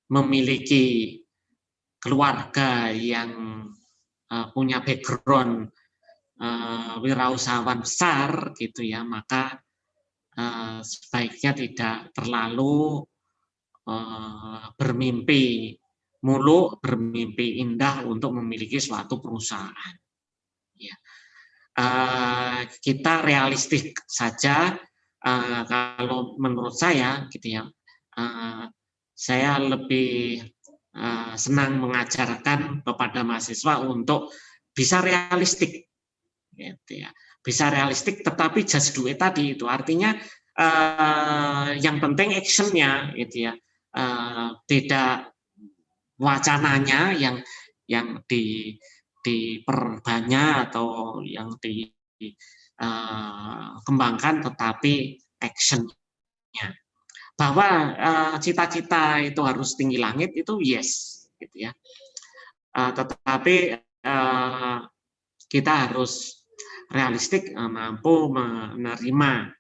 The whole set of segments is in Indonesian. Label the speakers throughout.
Speaker 1: memiliki keluarga yang punya background wirausahawan besar gitu ya, maka sebaiknya tidak terlalu bermimpi muluk, bermimpi indah untuk memiliki suatu perusahaan. Ya. Kita realistik saja. Kalau menurut saya, gitu ya, saya lebih senang mengajarkan kepada mahasiswa untuk bisa realistik, gitu ya. Bisa realistik, tetapi just do it tadi itu artinya yang penting actionnya, gitu ya. Tidak wacananya yang diperbanyak atau yang dikembangkan, tetapi actionnya. Bahwa cita-cita itu harus tinggi langit itu yes, gitu ya. Tetapi kita harus realistik, mampu menerima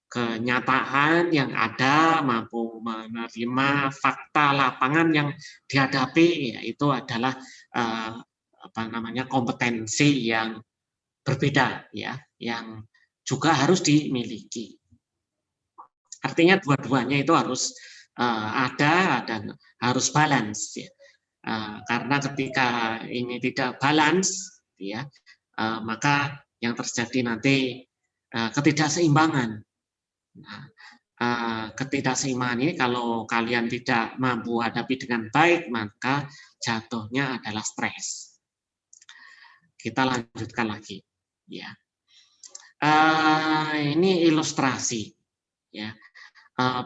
Speaker 1: kenyataan yang ada, mampu menerima fakta lapangan yang dihadapi, yaitu adalah kompetensi yang berbeda ya, yang juga harus dimiliki. Artinya dua-duanya itu harus ada dan harus balance ya. Karena ketika ini tidak balance ya, maka yang terjadi nanti ketidakseimbangan. Nah, ketidakseimbangan ini kalau kalian tidak mampu hadapi dengan baik, maka jatuhnya adalah stres. Kita lanjutkan lagi, ya. Ini ilustrasi, ya,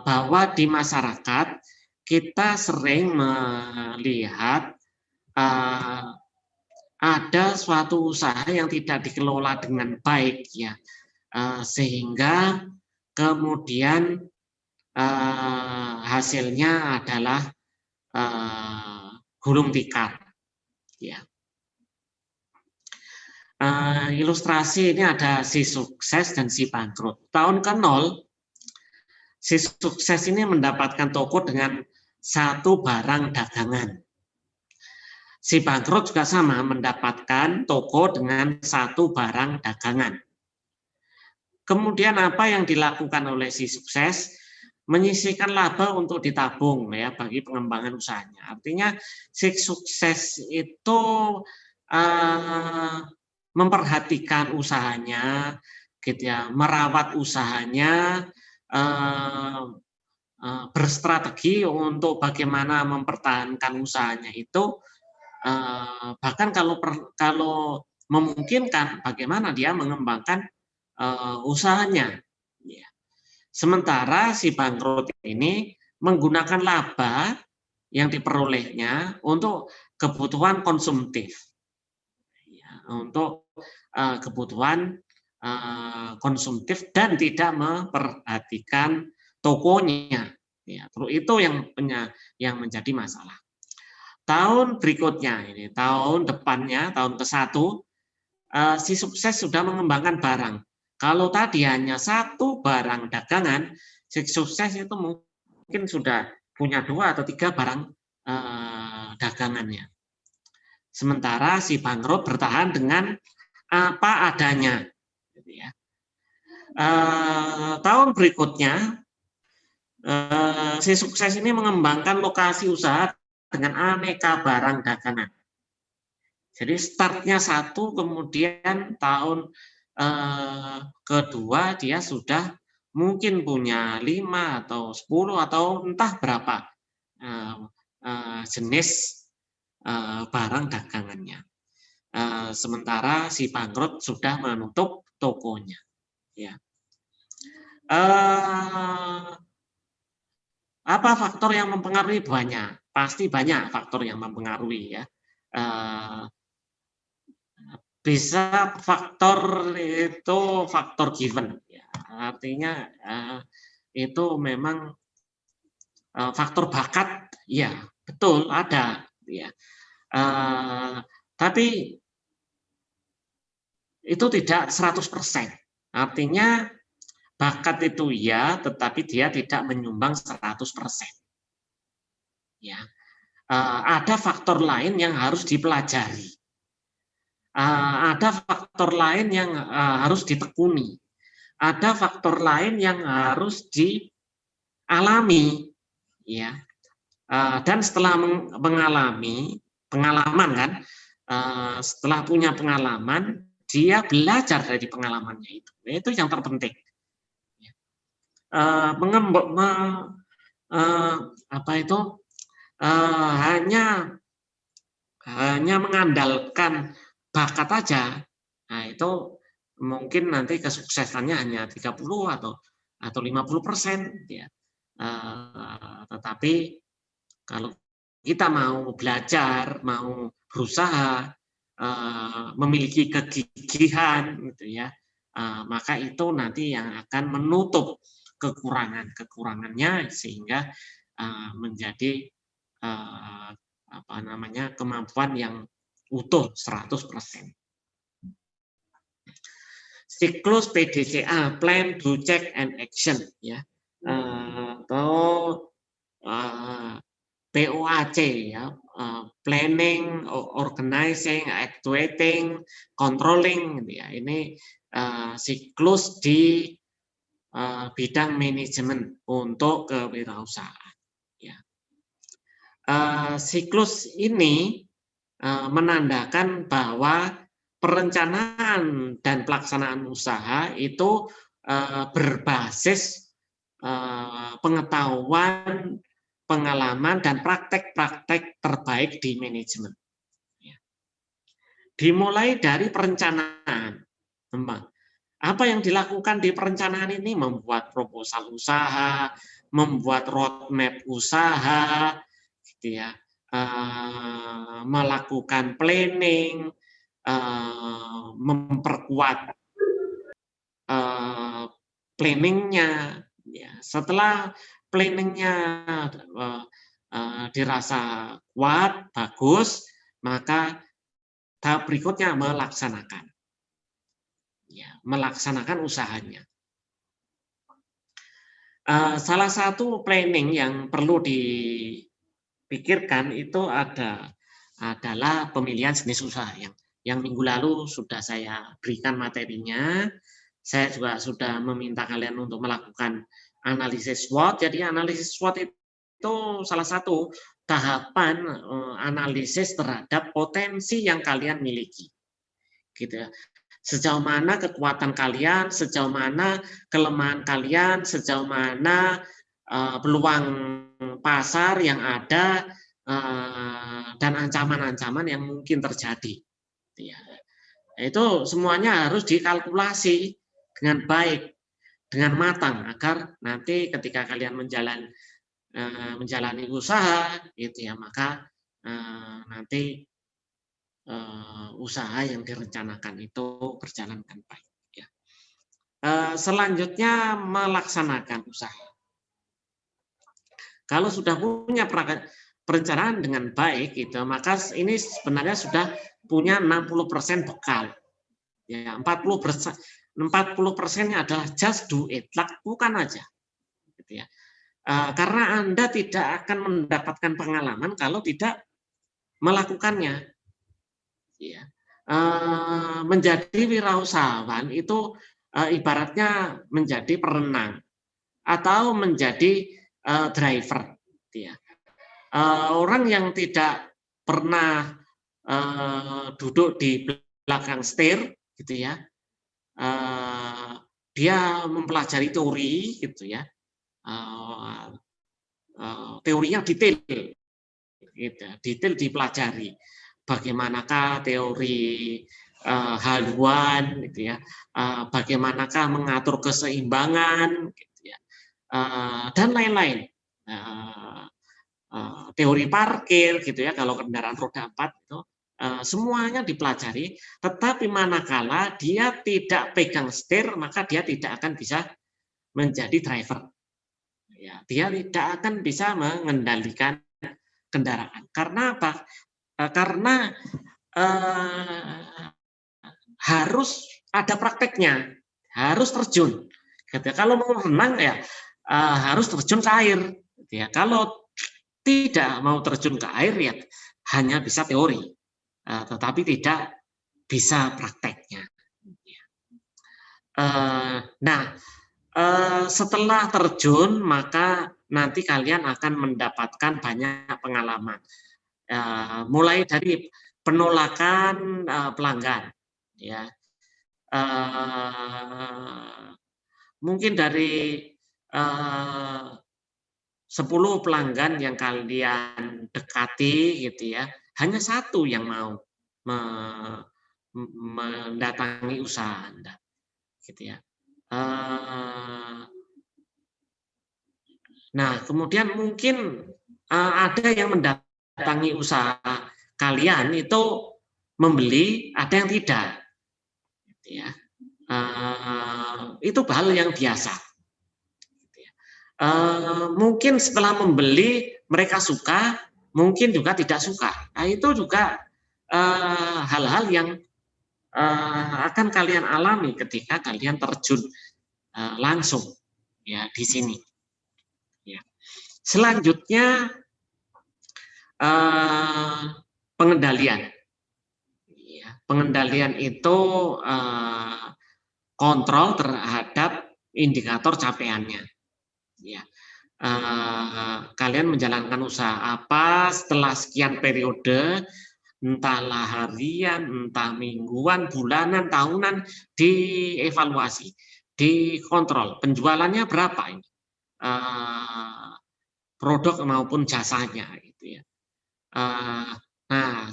Speaker 1: bahwa di masyarakat kita sering melihat ada suatu usaha yang tidak dikelola dengan baik, ya, sehingga kemudian hasilnya adalah gulung tikar. Ya. Ilustrasi ini ada si sukses dan si bangkrut. Tahun ke-0, si sukses ini mendapatkan toko dengan satu barang dagangan. Si bangkrut juga sama, mendapatkan toko dengan satu barang dagangan. Kemudian apa yang dilakukan oleh si sukses? Menyisihkan laba untuk ditabung ya bagi pengembangan usahanya. Artinya si sukses itu memperhatikan usahanya, gitu ya, merawat usahanya, berstrategi untuk bagaimana mempertahankan usahanya itu, bahkan kalau memungkinkan bagaimana dia mengembangkan usahanya. Ya. Sementara si bangkrut ini menggunakan laba yang diperolehnya untuk kebutuhan konsumtif, ya, untuk kebutuhan konsumtif dan tidak memperhatikan tokonya. Ya, itu yang menjadi masalah. Tahun berikutnya ini, tahun depannya, tahun ke-1, si sukses sudah mengembangkan barang. Kalau tadi hanya satu barang dagangan, si sukses itu mungkin sudah punya 2 atau 3 barang dagangannya. Sementara si bangkrut bertahan dengan apa adanya. Tahun berikutnya, si sukses ini mengembangkan lokasi usaha dengan aneka barang dagangan. Jadi startnya 1, kemudian tahun kedua dia sudah mungkin punya 5 atau 10 atau entah berapa jenis barang dagangannya. Sementara si bangkrut sudah menutup tokonya. Ya. Apa faktor yang mempengaruhi? Banyak, pasti banyak faktor yang mempengaruhi ya. Bisa faktor itu faktor given, ya. Artinya itu memang faktor bakat, ya betul ada, ya. Tapi itu tidak 100%. Artinya bakat itu ya, tetapi dia tidak menyumbang 100%. Ya. ada faktor lain yang harus dipelajari, ada faktor lain yang harus ditekuni, ada faktor lain yang harus dialami, ya. Dan setelah mengalami pengalaman kan, setelah punya pengalaman, dia belajar dari pengalamannya itu yang terpenting. Hanya mengandalkan bakat aja, nah itu mungkin nanti kesuksesannya hanya 30 atau 50%, ya. Tetapi kalau kita mau belajar, mau berusaha, memiliki kegigihan, gitu ya, maka itu nanti yang akan menutup kekurangannya sehingga menjadi kemampuan yang utuh 100%. Siklus PDCA, Plan, Do, Check, and Action, ya, atau POAC, ya, Planning, Organizing, Actuating, Controlling, ya. Ini siklus di bidang manajemen untuk kewirausahaan, ya. Siklus ini menandakan bahwa perencanaan dan pelaksanaan usaha itu berbasis pengetahuan, pengalaman, dan praktek-praktek terbaik di manajemen. Dimulai dari perencanaan. Apa yang dilakukan di perencanaan ini? Membuat proposal usaha, membuat roadmap usaha, gitu ya, melakukan planning, memperkuat planningnya. Ya, setelah planningnya dirasa kuat, bagus, maka tahap berikutnya melaksanakan. Ya, melaksanakan usahanya. Salah satu planning yang perlu dipikirkan itu adalah pemilihan jenis usaha yang minggu lalu sudah saya berikan materinya. Saya juga sudah meminta kalian untuk melakukan analisis SWOT. Jadi analisis SWOT itu salah satu tahapan analisis terhadap potensi yang kalian miliki, gitu ya. Sejauh mana kekuatan kalian, sejauh mana kelemahan kalian, sejauh mana peluang pasar yang ada, dan ancaman-ancaman yang mungkin terjadi. Ya. Itu semuanya harus dikalkulasi dengan baik, dengan matang, agar nanti ketika kalian menjalani usaha, gitu ya, maka nanti usaha yang direncanakan itu berjalan dengan baik. Ya. Selanjutnya melaksanakan usaha. Kalau sudah punya perencanaan dengan baik, gitu, maka ini sebenarnya sudah punya 60% bekal. Ya, 40%-nya adalah just do it, lakukan aja. Gitu ya. Karena Anda tidak akan mendapatkan pengalaman kalau tidak melakukannya. Ya. Menjadi wirausahawan itu ibaratnya menjadi perenang atau menjadi driver. Ya. Orang yang tidak pernah duduk di belakang setir, gitu ya, dia mempelajari teori, gitu ya, teorinya detail, gitu, detail dipelajari. Bagaimanakah teori haluan, gitu ya, bagaimanakah mengatur keseimbangan, gitu ya, dan lain-lain. Teori parkir, gitu ya, kalau kendaraan roda 4 itu semuanya dipelajari. Tetapi manakala dia tidak pegang setir, maka dia tidak akan bisa menjadi driver. Ya, dia tidak akan bisa mengendalikan kendaraan. Karena apa? Karena harus ada prakteknya, harus terjun. Kalau mau renang ya harus terjun ke air. Ya, kalau tidak mau terjun ke air ya hanya bisa teori, tetapi tidak bisa prakteknya. Nah, setelah terjun maka nanti kalian akan mendapatkan banyak pengalaman, mulai dari penolakan pelanggan, ya, mungkin dari 10 pelanggan yang kalian dekati gitu ya, hanya satu yang mau mendatangi usaha Anda, gitu ya. Nah, kemudian mungkin ada yang mendatangi usaha kalian itu membeli, ada yang tidak, gitu ya. Itu hal yang biasa. Mungkin setelah membeli mereka suka, mungkin juga tidak suka. Nah, itu juga hal-hal yang akan kalian alami ketika kalian terjun langsung ya di sini. Ya. Selanjutnya pengendalian. Ya, pengendalian itu kontrol terhadap indikator capaiannya. Ya. Kalian menjalankan usaha apa setelah sekian periode, entahlah harian, entah mingguan, bulanan, tahunan, dievaluasi, dikontrol penjualannya berapa ini, produk maupun jasanya, gitu ya. Nah,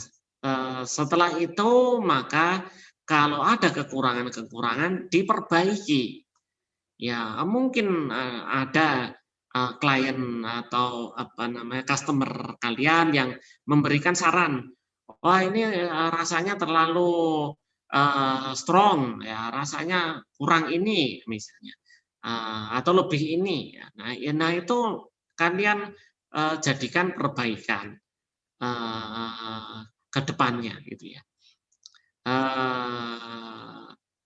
Speaker 1: setelah itu maka kalau ada kekurangan-kekurangan diperbaiki. Ya, mungkin ada klien atau apa namanya customer kalian yang memberikan saran, wah ini rasanya terlalu strong, ya rasanya kurang ini misalnya, atau lebih ini. Ya. Nah itu kalian jadikan perbaikan ke depannya, gitu ya.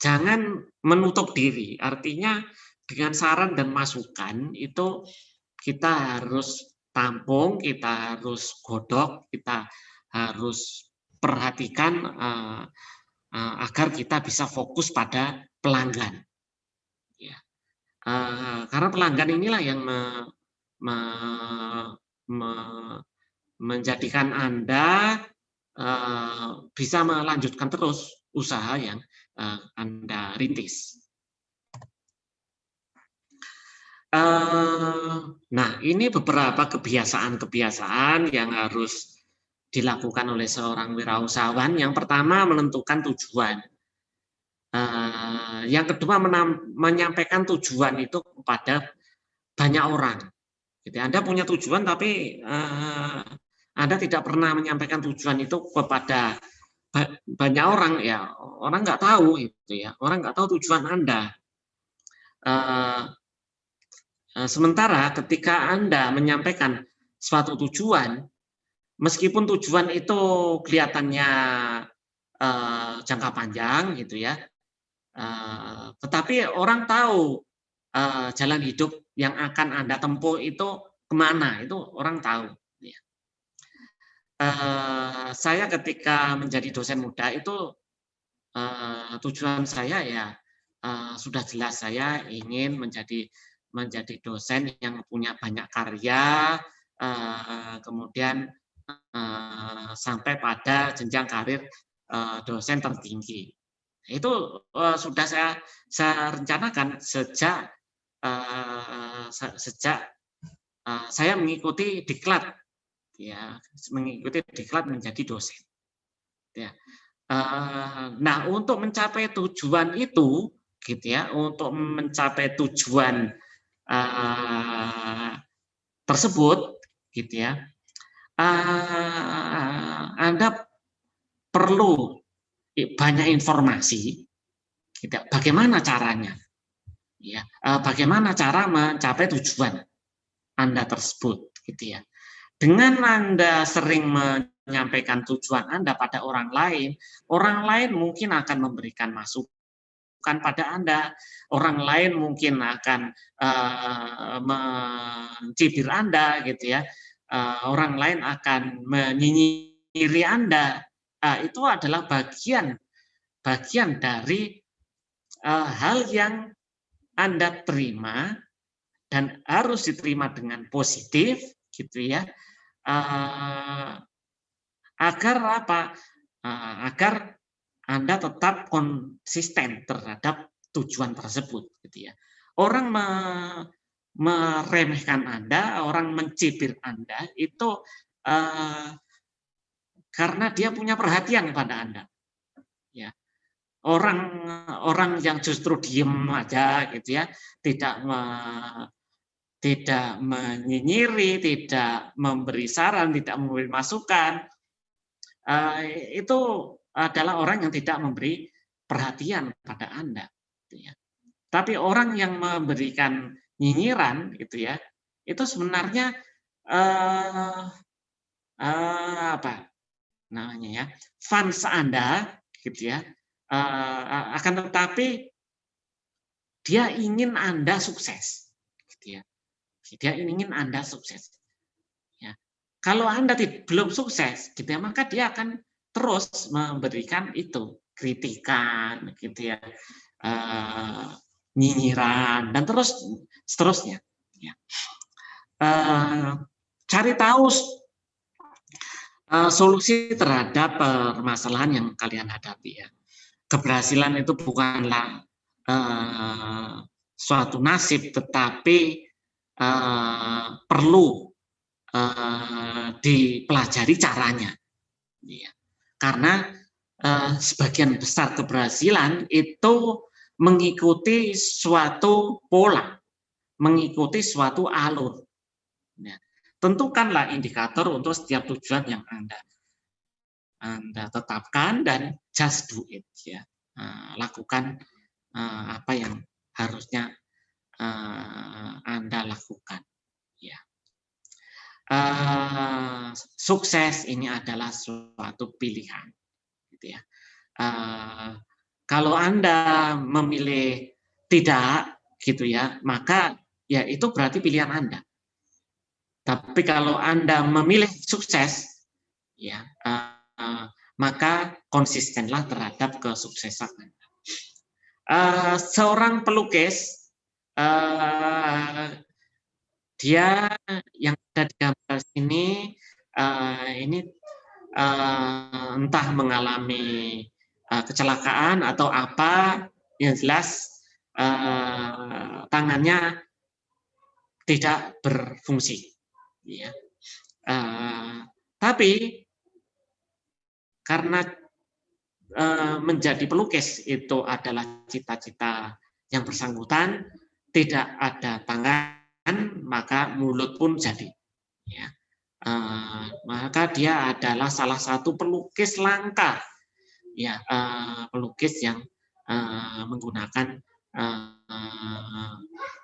Speaker 1: Jangan menutup diri, artinya dengan saran dan masukan itu kita harus tampung, kita harus godok, kita harus perhatikan agar kita bisa fokus pada pelanggan. Ya. Karena pelanggan inilah yang menjadikan Anda bisa melanjutkan terus usaha yang Anda rintis. Nah, ini beberapa kebiasaan-kebiasaan yang harus dilakukan oleh seorang wirausahawan. Yang pertama, menentukan tujuan. Yang kedua, menyampaikan tujuan itu kepada banyak orang. Jadi Anda punya tujuan, tapi Anda tidak pernah menyampaikan tujuan itu kepada banyak orang, ya orang nggak tahu itu ya, orang nggak tahu tujuan Anda. Sementara ketika Anda menyampaikan suatu tujuan, meskipun tujuan itu kelihatannya jangka panjang gitu ya, tetapi orang tahu jalan hidup yang akan Anda tempuh itu kemana, itu orang tahu. Ya. Saya ketika menjadi dosen muda itu tujuan saya ya sudah jelas, saya ingin menjadi dosen yang punya banyak karya, kemudian sampai pada jenjang karir dosen tertinggi. Itu sudah saya rencanakan sejak saya mengikuti diklat, ya, mengikuti diklat menjadi dosen. Ya. Nah, untuk mencapai tujuan itu, gitu ya, untuk mencapai tujuan tersebut, gitu ya, Anda perlu banyak informasi, gitu, bagaimana caranya, ya, bagaimana cara mencapai tujuan Anda tersebut, gitu ya. Dengan Anda sering menyampaikan tujuan Anda pada orang lain mungkin akan memberikan masukan pada Anda, orang lain mungkin akan mencibir Anda, gitu ya. orang lain akan menyinyiri Anda, itu adalah bagian dari hal yang Anda terima dan harus diterima dengan positif, gitu ya, agar apa? Agar Anda tetap konsisten terhadap tujuan tersebut, gitu ya. Orang meremehkan Anda, orang mencibir Anda itu karena dia punya perhatian kepada Anda. Ya, orang yang justru diem aja, gitu ya, tidak menyinyiri, tidak memberi saran, tidak memberi masukan, itu adalah orang yang tidak memberi perhatian pada Anda, gitu ya. Tapi orang yang memberikan nyinyiran, gitu ya, itu sebenarnya apa namanya ya, fans Anda, gitu ya, akan tetapi dia ingin Anda sukses, gitu ya. Dia ingin Anda sukses. Ya. Kalau Anda belum sukses, gitu ya, maka dia akan terus memberikan itu kritikan, gitu ya, nyinyiran dan terus seterusnya. Ya. Cari tahu solusi terhadap permasalahan yang kalian hadapi ya. Keberhasilan itu bukanlah suatu nasib, tetapi perlu dipelajari caranya. Ya. Karena sebagian besar keberhasilan itu mengikuti suatu pola, mengikuti suatu alur. Ya. Tentukanlah indikator untuk setiap tujuan yang Anda tetapkan dan just do it, ya. Lakukan apa yang harusnya Anda lakukan, ya. Sukses ini adalah suatu pilihan, gitu ya. Kalau Anda memilih tidak, gitu ya, maka ya itu berarti pilihan Anda. Tapi kalau Anda memilih sukses, ya, maka konsistenlah terhadap kesuksesan Anda. Seorang pelukis, dia yang ada di gambar sini, ini entah mengalami kecelakaan atau apa, yang jelas tangannya tidak berfungsi. Ya. Tapi karena menjadi pelukis itu adalah cita-cita yang bersangkutan, tidak ada tangan, maka mulut pun jadi. Ya. Maka dia adalah salah satu pelukis langka, ya, pelukis yang menggunakan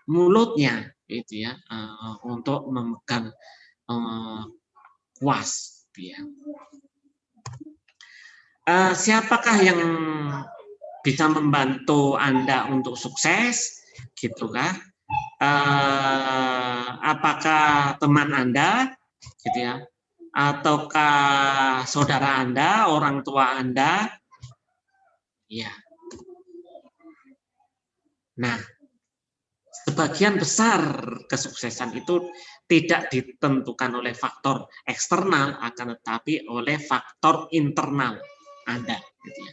Speaker 1: mulutnya, itu ya, untuk memegang kuas. Ya. Siapakah yang bisa membantu Anda untuk sukses, gitu kah? Apakah teman Anda, gitu ya, ataukah saudara Anda, orang tua Anda? Ya. Nah, sebagian besar kesuksesan itu tidak ditentukan oleh faktor eksternal, akan tetapi oleh faktor internal Anda, gitu ya.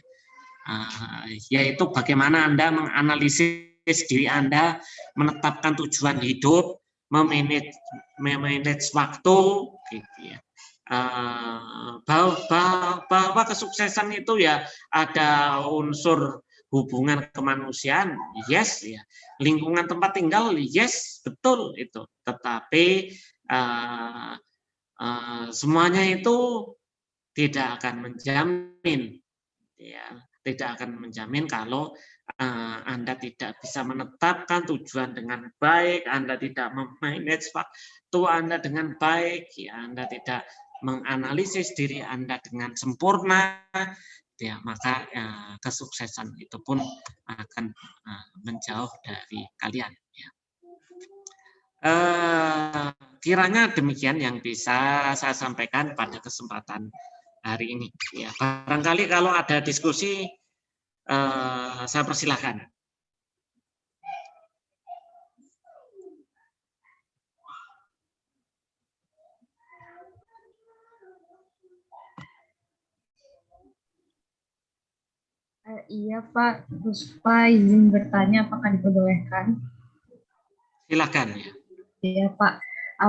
Speaker 1: Yaitu bagaimana Anda menganalisis diri Anda, menetapkan tujuan hidup, memanage waktu, gitu ya. Bahwa kesuksesan itu ya ada unsur hubungan kemanusiaan, yes, ya. Lingkungan tempat tinggal, yes, betul itu. Tetapi semuanya itu tidak akan menjamin, ya, tidak akan menjamin kalau Anda tidak bisa menetapkan tujuan dengan baik, Anda tidak memanage waktu Anda dengan baik, ya, Anda tidak menganalisis diri Anda dengan sempurna, ya, maka kesuksesan itu pun akan menjauh dari kalian. Ya. Kiranya demikian yang bisa saya sampaikan pada kesempatan hari ini. Ya, barangkali kalau ada diskusi, saya persilahkan.
Speaker 2: Iya Pak, Puspa izin bertanya apakah diperbolehkan?
Speaker 1: Silakan ya.
Speaker 2: Iya Pak,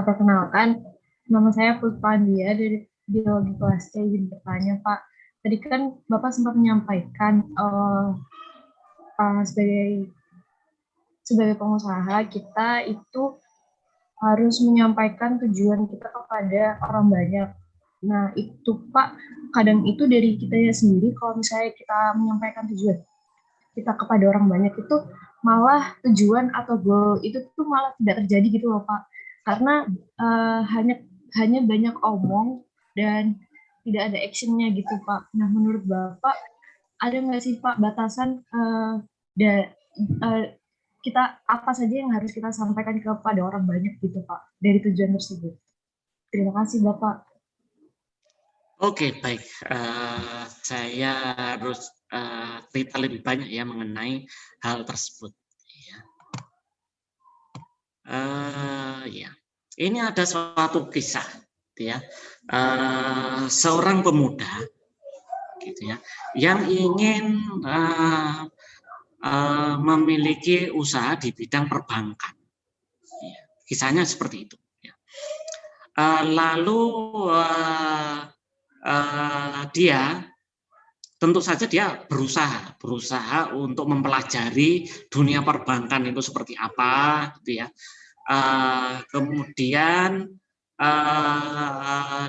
Speaker 2: perkenalkan nama saya Puspa Andia dari Biologi kelas C. Izin bertanya Pak, tadi kan Bapak sempat menyampaikan sebagai pengusaha kita itu harus menyampaikan tujuan kita kepada orang banyak. Nah itu Pak, kadang itu dari kita sendiri kalau misalnya kita menyampaikan tujuan kita kepada orang banyak itu malah tujuan atau goal itu tuh malah tidak terjadi gitu loh Pak, karena hanya banyak omong dan tidak ada actionnya gitu Pak. Nah menurut Bapak ada nggak sih Pak batasan uh, kita apa saja yang harus kita sampaikan kepada orang banyak gitu Pak dari tujuan tersebut? Terima kasih Bapak.
Speaker 1: Oke, baik. Saya harus cerita lebih banyak ya mengenai hal tersebut. Ya, ini ada suatu kisah, ya. Seorang pemuda, gitu ya, yang ingin memiliki usaha di bidang perbankan. Ya, kisahnya seperti itu. Ya. Lalu dia tentu saja dia berusaha untuk mempelajari dunia perbankan itu seperti apa, gitu ya. Kemudian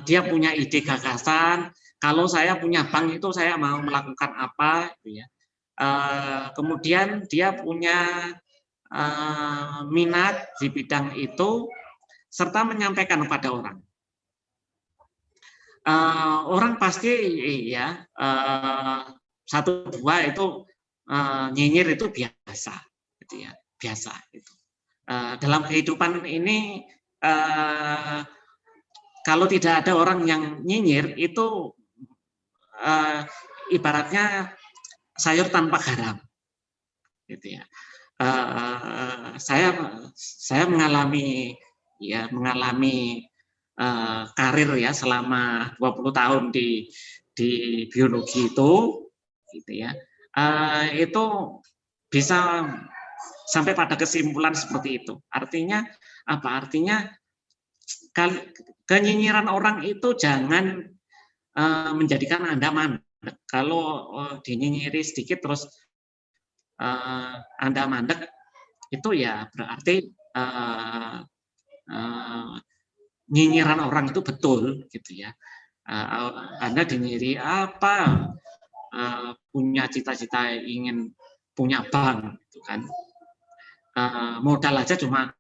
Speaker 1: dia punya ide gagasan. Kalau saya punya bank itu saya mau melakukan apa, gitu ya. Kemudian dia punya minat di bidang itu serta menyampaikan kepada orang. Orang pasti ya satu dua itu nyinyir itu biasa, gitu ya, biasa itu. Dalam kehidupan ini kalau tidak ada orang yang nyinyir itu ibaratnya sayur tanpa garam, gitu ya. Saya mengalami karir ya selama 20 tahun di biologi itu, gitu ya. Itu bisa sampai pada kesimpulan seperti itu. Artinya apa? Artinya kenyinyiran orang itu jangan menjadikan Anda mandek. Kalau dinyinyiri sedikit terus Anda mandek, itu ya berarti nyinyiran orang itu betul, gitu ya. Anda dinyiri apa, punya cita-cita ingin punya bank, gitu kan. Modal aja cuma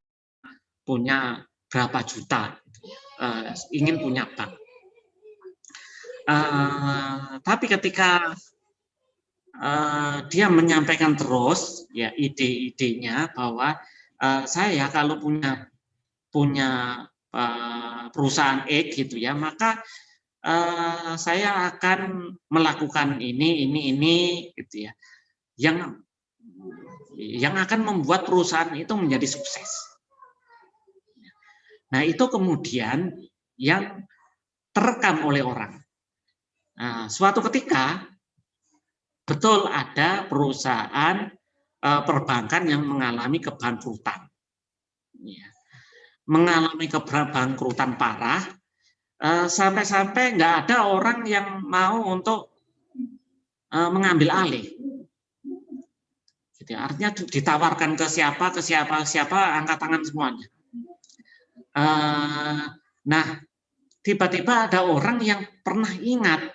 Speaker 1: punya berapa juta, gitu ya. Ingin punya bank. Tapi ketika dia menyampaikan terus ya ide-idenya bahwa saya kalau punya perusahaan X gitu ya, maka saya akan melakukan ini gitu ya, yang akan membuat perusahaan itu menjadi sukses. Nah itu kemudian yang terekam oleh orang. Nah, suatu ketika betul ada perusahaan perbankan yang mengalami kebangkrutan, ya. Mengalami kebangkrutan parah, sampai-sampai nggak ada orang yang mau untuk mengambil alih. Gitu. Artinya ditawarkan ke siapa, angkat tangan semuanya. Nah, tiba-tiba ada orang yang pernah ingat,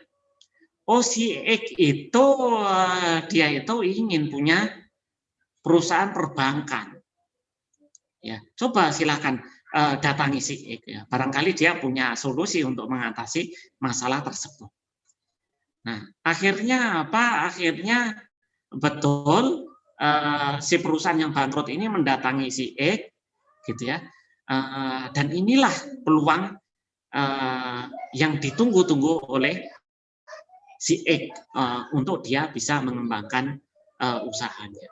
Speaker 1: oh si X itu dia itu ingin punya perusahaan perbankan. Ya, coba silakan datangi si X. Ya. Barangkali dia punya solusi untuk mengatasi masalah tersebut. Nah, akhirnya apa? Akhirnya betul si perusahaan yang bangkrut ini mendatangi si X, gitu ya. Dan inilah peluang yang ditunggu-tunggu oleh si X untuk dia bisa mengembangkan usahanya.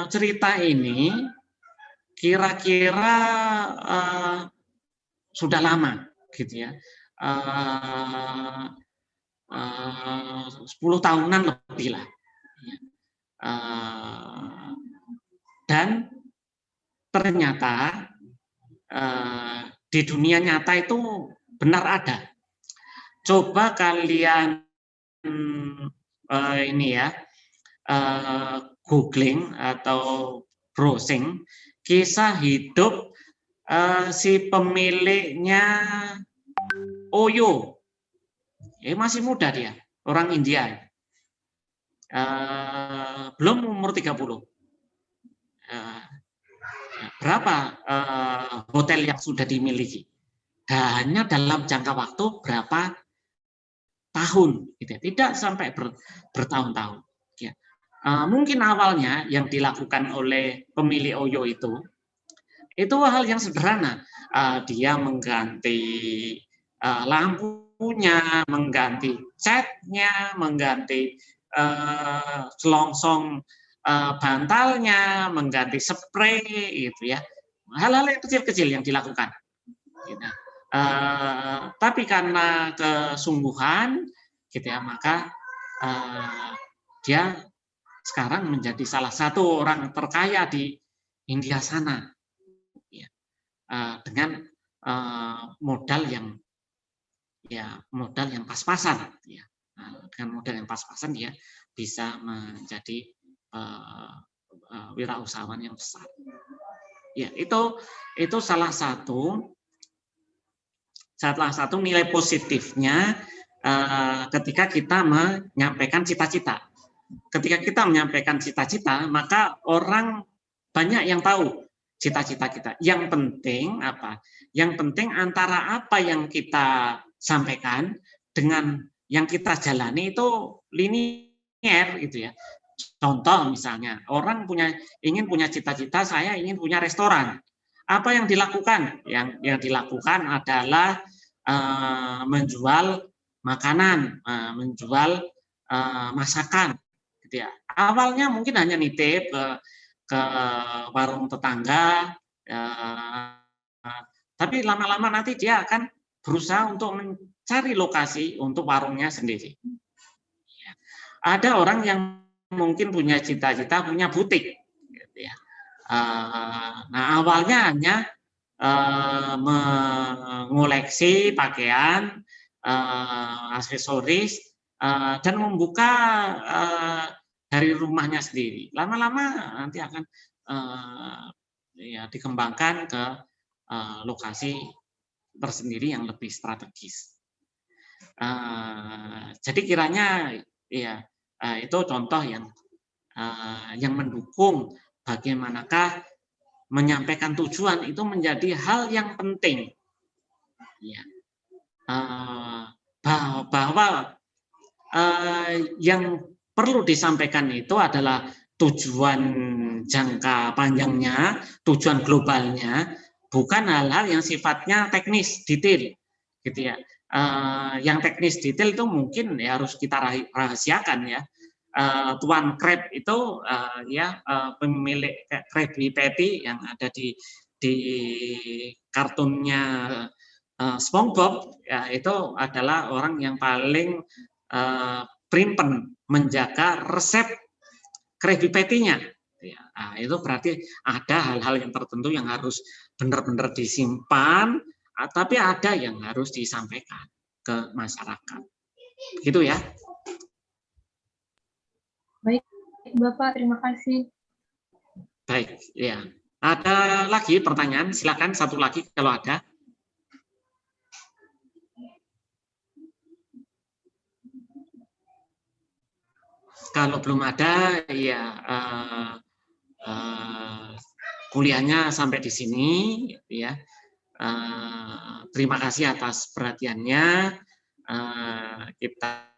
Speaker 1: Cerita ini kira-kira sudah lama, gitu ya, 10 tahunan lebih lah. Dan ternyata di dunia nyata itu benar ada. Coba kalian ini ya, googling atau browsing kisah hidup si pemiliknya Oyo. Masih muda dia, orang India. Belum umur 30. Berapa hotel yang sudah dimiliki? Hanya dalam jangka waktu berapa tahun, gitu ya. Tidak sampai bertahun-tahun. Ya. Mungkin awalnya yang dilakukan oleh pemilik Oyo itu hal yang sederhana. Dia mengganti lampunya, mengganti catnya, mengganti selongsong bantalnya, mengganti spray, gitu ya. Hal-hal yang kecil-kecil yang dilakukan. Gitu. Tapi karena kesungguhan, gitu ya, maka dia sekarang menjadi salah satu orang terkaya di India sana, ya, dengan modal yang pas-pasan, ya. Dengan modal yang pas-pasan dia bisa menjadi wirausahawan yang besar. Ya, itu salah satu nilai positifnya ketika kita menyampaikan cita-cita. Ketika kita menyampaikan cita-cita, maka orang banyak yang tahu cita-cita kita. Yang penting apa? Yang penting antara apa yang kita sampaikan dengan yang kita jalani itu linier, gitu ya. Contoh misalnya, orang ingin punya cita-cita, saya ingin punya restoran. Apa yang dilakukan? Yang dilakukan adalah menjual makanan, menjual masakan, gitu ya. Awalnya mungkin hanya nitip ke warung tetangga, tapi lama-lama nanti dia akan berusaha untuk mencari lokasi untuk warungnya sendiri. Ada orang yang mungkin punya cita-cita punya butik, gitu ya. Nah, awalnya hanya mengoleksi pakaian, aksesoris, dan membuka dari rumahnya sendiri. Lama-lama nanti akan dikembangkan ke lokasi tersendiri yang lebih strategis. Jadi kiranya ya itu contoh yang mendukung bagaimanakah menyampaikan tujuan itu menjadi hal yang penting, ya. Bahwa yang perlu disampaikan itu adalah tujuan jangka panjangnya, tujuan globalnya, bukan hal-hal yang sifatnya teknis detail, gitu ya. Yang teknis detail itu mungkin ya harus kita rahasiakan, ya. Tuan Crab itu pemilik Krabby Patty yang ada di kartunnya SpongeBob, ya, itu adalah orang yang paling primpen menjaga resep Krabby Patty-nya. Ya, itu berarti ada hal-hal yang tertentu yang harus benar-benar disimpan, tapi ada yang harus disampaikan ke masyarakat. Gitu ya.
Speaker 2: Baik, Bapak, terima kasih.
Speaker 1: Baik, ya. Ada lagi pertanyaan? Silakan satu lagi kalau ada. Kalau belum ada, ya kuliahnya sampai di sini, ya. Terima kasih atas perhatiannya. Kita